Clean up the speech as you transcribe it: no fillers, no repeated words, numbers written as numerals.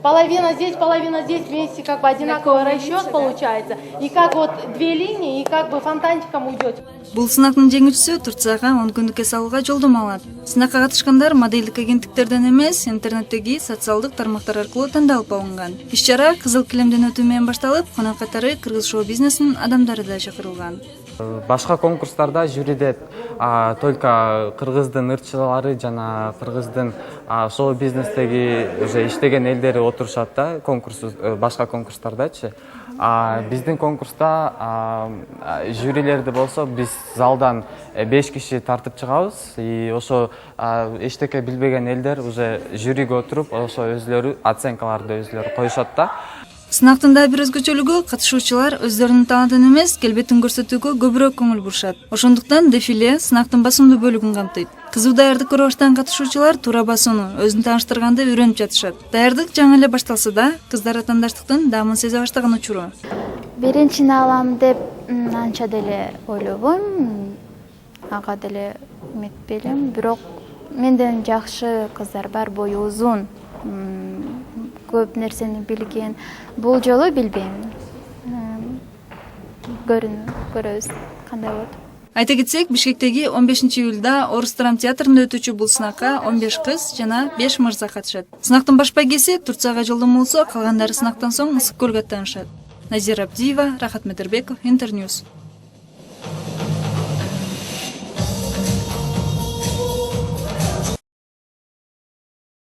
половина здесь вместе как бы одинаковый расчет получается. И как вот две линии, и как бы фонтанчиком уйдет. Бул сынактын жеңүүчүсү Турцияга 10 күндүк эс алууга жолдомо алат. Сынакка катышкандар модельдик агенттиктерден эмес, интернеттеги социалдык тармактар аркылуу тандалып алынган. Иш-чара кызыл килемден өтүү менен башталып, конок катары кыргыз шоу-бизнесинин адамдары да чакырылган. Башка конкурстарда жюриде только кыргыздын ырчылары жана кыргыздын шоу-бизнестеги уже иштеген элдери отурушат да, башка конкурстардачы. Биздин конкурста жюрилерди болсо биз залдан 5 киши тартып чыгабыз. И ошо эчтеке билбеген элдер уже жюриге отуруп, ошо өзлөрү оценкаларды өзлөрү коюшат да. Сынактын да бир өзгөчөлүгү катышуучулар өздөрүнүн талантын эмес, келбетин көрсөтүүгө көбүрөөк көңүл бурушат. Ошондуктан дефиле сынактын басымдуу бөлүгүн камтыйт. Кызуу даярдык көрүп баштаган катышуучулар туура басууну, өзүн тааныштырганды үйрөнүп жатышат. Даярдык жаңы эле башталса да, кыздар атаандаштыктын даамын сезе баштаган учуру. Биринчини алам деп анча деле ойлобойм. Ага деле үмүтпелим, бирок менден жакшы кыздар бар, бою узун. Көп нерсени билген. Бул жолу билбейм. Көрөбүз кандай болот. Айта кетсек, Бишкектеги 15-июлда Орус драма театрында өтүүчү бул сынакка 15 кыз жана 5 мырза катышат. Сынактын баш байгеси Турцияга жолдомо болсо, калгандары сынактан соң Ысык көлгө аттанышат. Назира Абдиева, Рахат Медербеков, Интерньюз.